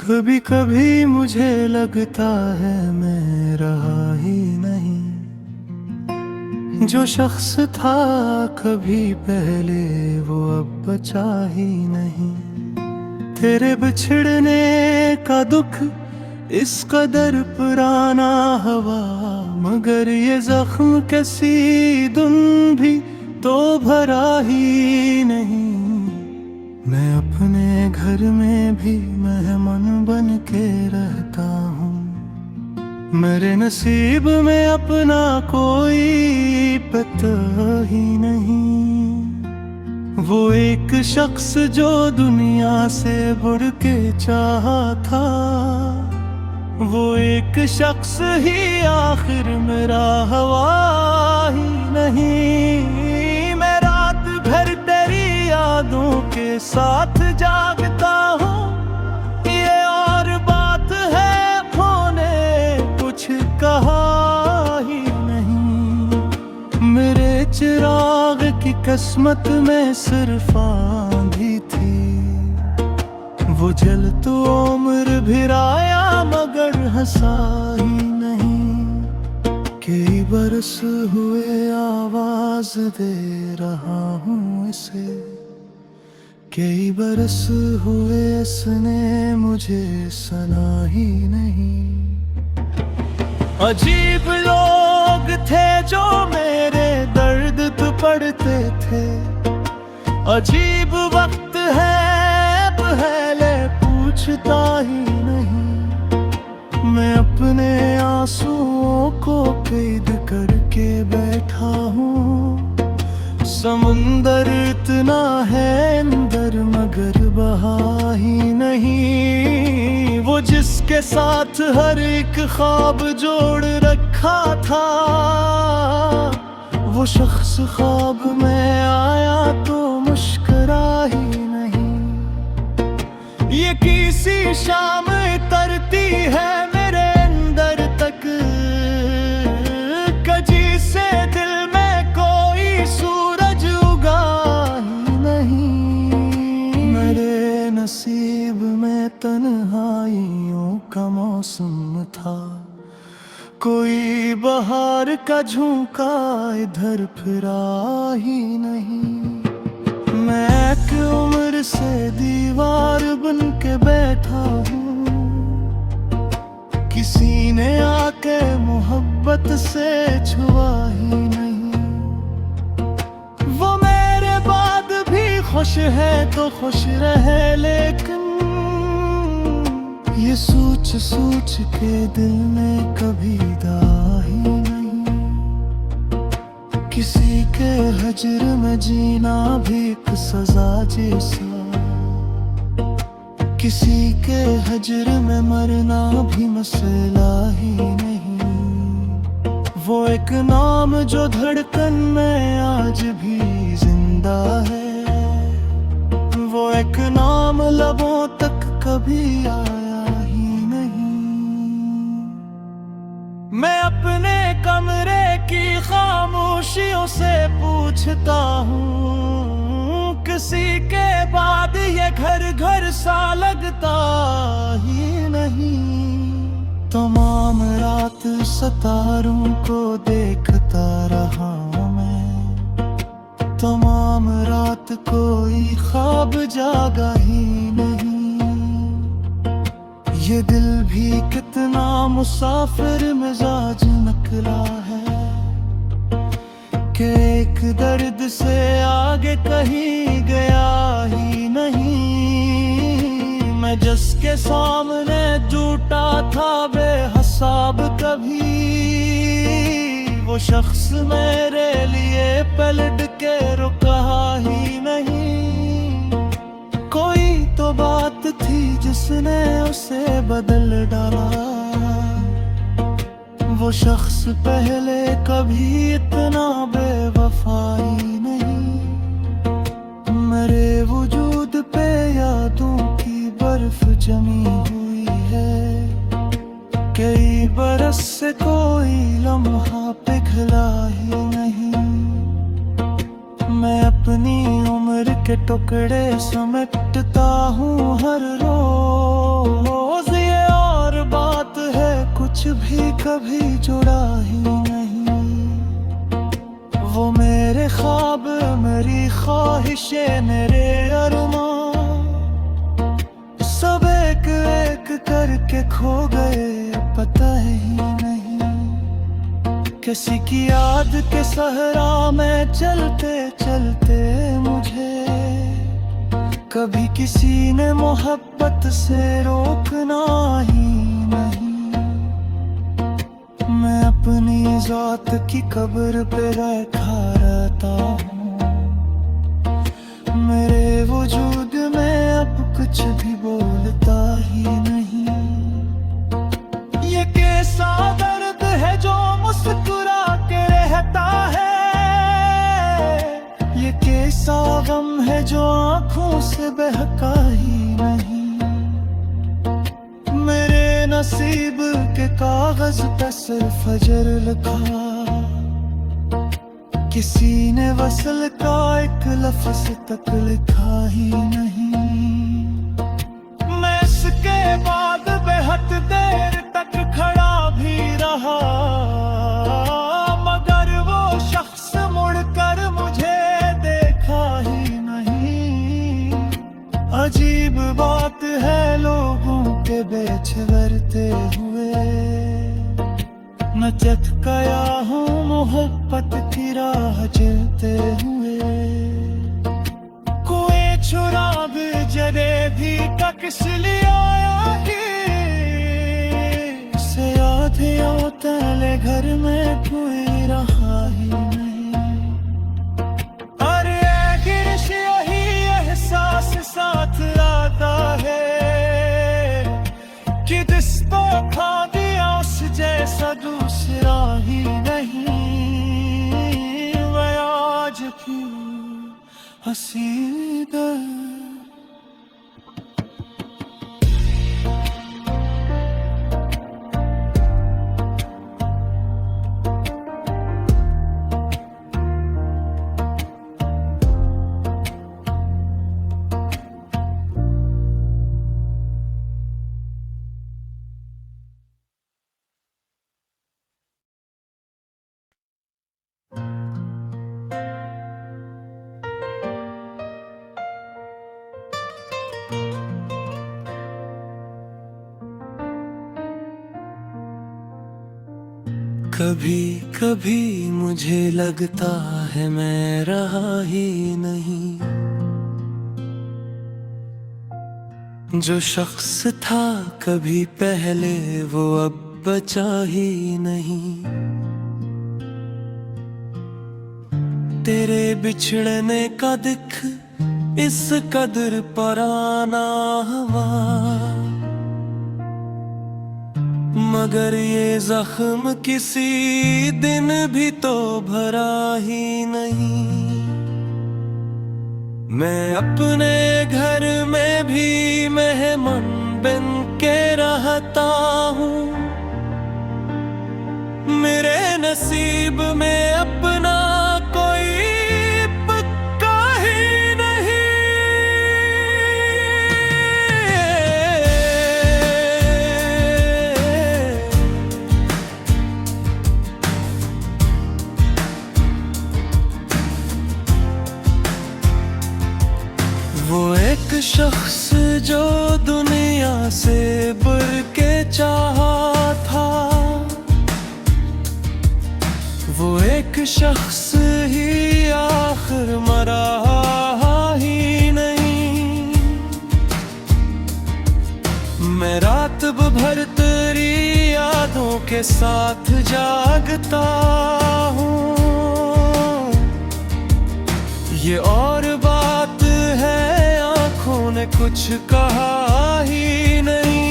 कभी कभी मुझे लगता है मैं रहा ही नहीं, जो शख्स था कभी पहले वो अब बचा ही नहीं। तेरे बिछड़ने का दुख इस कदर पुराना हवा, मगर ये जख्म कैसी धुन भी तो भरा ही नहीं। मैं अपने घर में भी मेहमान बन के रहता हूँ, मेरे नसीब में अपना कोई पता ही नहीं। वो एक शख्स जो दुनिया से बढ़ के चाहा था, वो एक शख्स ही आखिर मेरा हवा ही नहीं। मैं रात भर तेरी यादों के साथ जागता हूँ, ये और बात है उन्होंने कुछ कहा ही नहीं। मेरे चिराग की किस्मत में सिर्फ आंधी थी, वो जल तो उम्र भिराया मगर हंसा ही नहीं। कई बरस हुए आवाज दे रहा हूँ इसे, कई बरस हुए इसने मुझे सुना ही नहीं। अजीब लोग थे जो मेरे दर्द पे पढ़ते थे, अजीब वक्त है पहले पूछता ही नहीं। मैं अपने आंसुओं को कैद करके बैठा हूँ, समुंदर इतना है अंदर मगर बहा ही नहीं। वो जिसके साथ हर एक ख्वाब जोड़ रखा था, वो शख्स ख्वाब में आया तो मुस्कुरा ही नहीं। ये किसी शाम तरती है मेरे अंदर तक, कजी से दिल में कोई सूरज उगा ही नहीं। मेरे नसीब में तन्हाइयों का मौसम था, कोई बहार का झोंका इधर फिरा ही नहीं। मैं एक उम्र से दीवार बन के बैठा हूँ, किसी ने आके मोहब्बत से छुआ ही नहीं। वो मेरे बाद भी खुश है तो खुश रहे, लेकिन ये सोच सोच के दिल में कभी दा ही नहीं। किसी के हजर में जीना भी एक सजा जैसा, किसी के हजर में मरना भी मसला ही नहीं। वो एक नाम जो धड़कन में आज भी जिंदा है, वो एक नाम लबों तक कभी आया ही नहीं। मैं अपने कमरे की खामोशियों से पूछता हूँ, किसी के बाद ये घर घर सा लगता ही नहीं। तमाम रात सितारों को देखता रहा मैं, तमाम रात कोई ख्वाब जागा ही नहीं। ये दिल भी कितना मुसाफिर मिजाज निकला है, कि एक दर्द से आगे कहीं गया ही नहीं। मैं जिसके सामने झूठा था बेहिसाब कभी, वो शख्स मेरे लिए पलट के रुका ही नहीं। कोई तो बात थी जिसने उसे बदल डाला, वो शख्स पहले कभी इतना बेवफाई नहीं। मेरे वजूद पे यादों की बर्फ जमी हुई है, कई बरस से कोई लम्हा पिघला ही नहीं। मैं अपनी उम्र के टुकड़े टुकड़े समेटता हूँ हर रोज। ये और बात है कुछ भी कभी जुड़ा ही नहीं। वो मेरे ख्वाब, मेरी ख्वाहिशें, मेरे अरमान सब एक एक करके खो गए, पता ही नहीं। किसी की याद के सहरा में चलते चलते मुझे कभी किसी ने मोहब्बत से रोकना ही नहीं। मैं अपनी जात की कब्र पे रखा रहता हूँ, मेरे वजूद में अब कुछ भी बोलता ही नहीं। ये कैसा दर्द है जो मुस्कुरा के रहता है, ये कैसा गम है जो आंखों से बहका ही नहीं। मेरे नसीब के कागज पे सिर्फ फजर लिखा, किसी ने वसल का एक लफ्ज तक लिखा ही नहीं। मैं इसके बाद बेहद देर तक खड़ा भी रहा, मगर वो शख्स मुड़कर मुझे देखा ही नहीं। अजीब बात है लोगों के बीच बरते हुए, मैं चख गया हूँ मोहब्बत की राह चलते हुए। कोई छुरा भी जरे भी कक्स लिया से आधे तले घर में कोई रहा ही नहीं। अरे गिरश यही एहसास साथ आता है कि जिस तो खा दिया उस जैसा दूसरा ही नहीं। मैं आज की हंसी दर्द कभी कभी मुझे लगता है मैं रहा ही नहीं। जो शख्स था कभी पहले वो अब बचा ही नहीं। तेरे बिछड़ने का दिख इस कदर पुराना हुआ, मगर ये जख्म किसी दिन भी तो भरा ही नहीं। मैं अपने घर में भी मेहमान बन के रहता हूँ, मेरे नसीब में अपना कोई पक्का ही नहीं। वो एक शख्स जो दुनिया से बढ़ के चाहा था, वो एक शख्स ही आखिर मरा ही नहीं। मैं रात भर तेरी यादों के साथ जागता हूँ। ये और बात है आँखों ने कुछ कहा ही नहीं।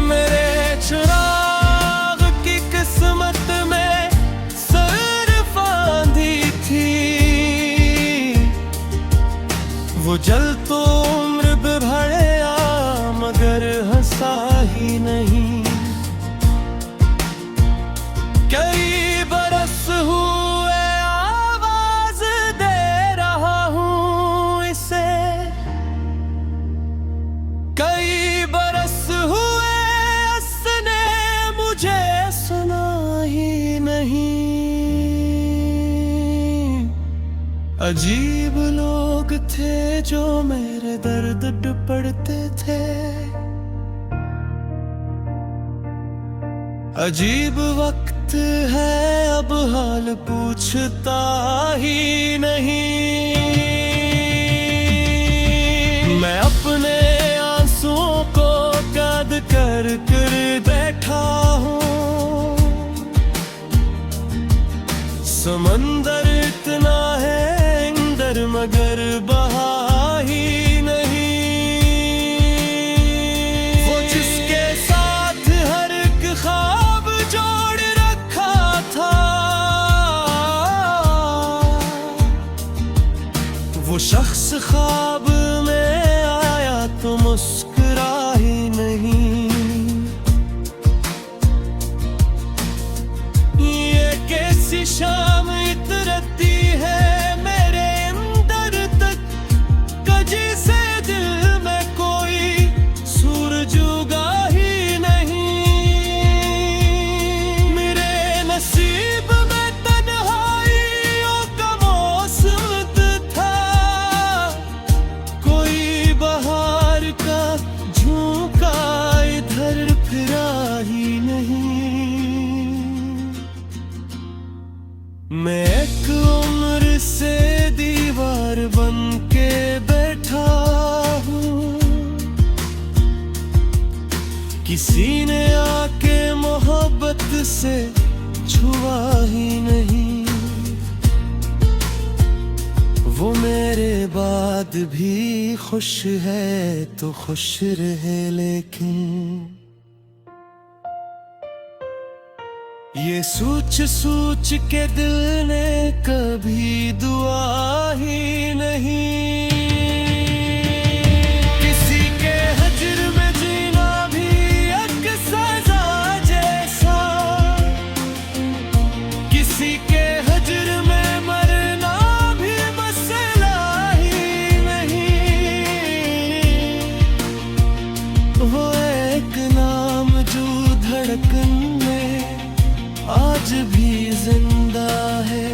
मेरे चिराग की किस्मत में सिर्फ आंधी थी, वो जल तो उम्र बढ़या मगर हंसा ही नहीं। कई बरस हुए आवाज दे रहा थे जो मेरे दर्द दुपड़ते थे। अजीब वक्त है अब हाल पूछता ही नहीं। मैं अपने आंसुओं को कैद कर बैठा हूँ। समंदर इतना है अंदर मगर बहा ही नहीं। वो जिसके साथ हर एक ख्वाब जोड़ रखा था, वो शख्स ख्वाब में आया तो मुस्कुरा ही नहीं। ये कैसी शाम इतरती है मेरे अंदर तक, कजी से दिल में कोई सूरज उगा ही नहीं। मेरे नसीब में तन्हाइयों का मौसम था, कोई बहार का झोंका इधर फिरा ही नहीं। मैं एक उम्र से दीवार बन के बैठा हूँ। किसी ने आके मोहब्बत से छुआ ही नहीं। वो मेरे बाद भी खुश है तो खुश रहे, लेकिन ये सोच सोच के दिल ने कभी दुआ ही नहीं। किसी के हज्र में जीना भी एक सजा जैसा, किसी के हज्र में मरना भी मसला ही नहीं। वो एक नाम जो धड़कन आज भी जिंदा है,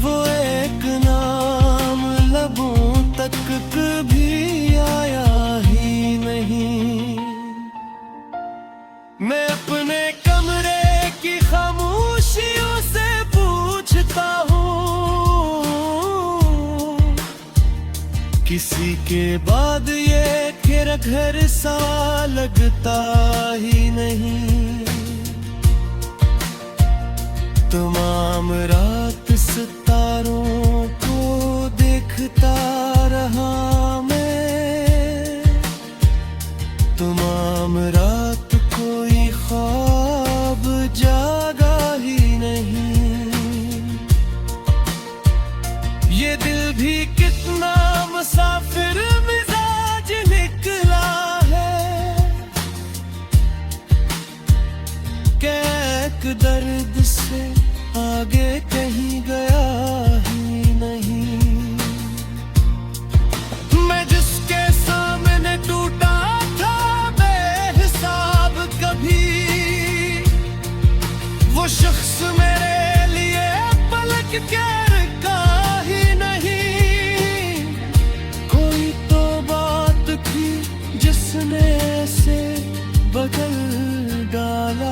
वो एक नाम लबों तक कभी आया ही नहीं। मैं अपने कमरे की खामोशियों से पूछता हूँ, किसी के बाद ये मेरा घर सा लगता ही नहीं। तमाम रात सितारों को देखता रहा मैं, तमाम रात कोई ख्वाब जागा ही नहीं। ये दिल भी कितना मुसाफिर मिजाज निकला है, कैक दर्द से आगे कहीं गया ही नहीं। मैं जिसके सामने टूटा था बेहिसाब कभी, वो शख्स मेरे लिए पलक के रुका ही नहीं। कोई तो बात थी जिसने ऐसे बदल डाला,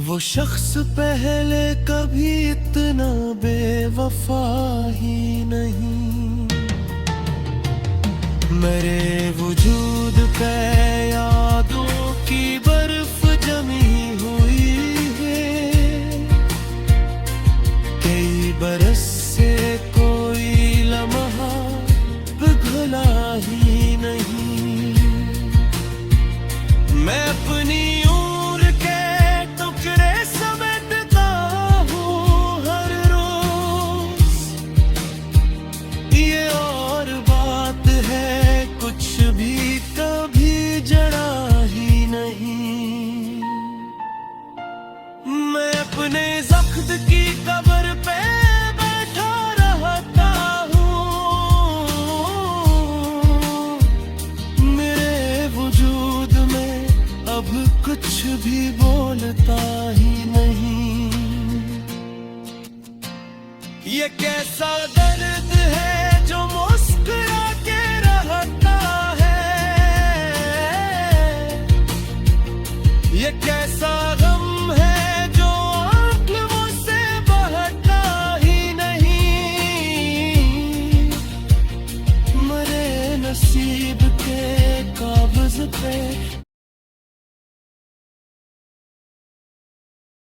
वो शख्स पहले कभी इतना बेवफा ही नहीं। मेरे वजूद पे यादों की बर्फ जमी हुई है, कई बरस से कोई लम्हा पिघला ही नहीं। मैं अपनी अपने ज़ख्द की कब्र पे बैठा रहता हूँ। मेरे वजूद में अब कुछ भी बोलता ही नहीं। ये कैसा दर्द है जो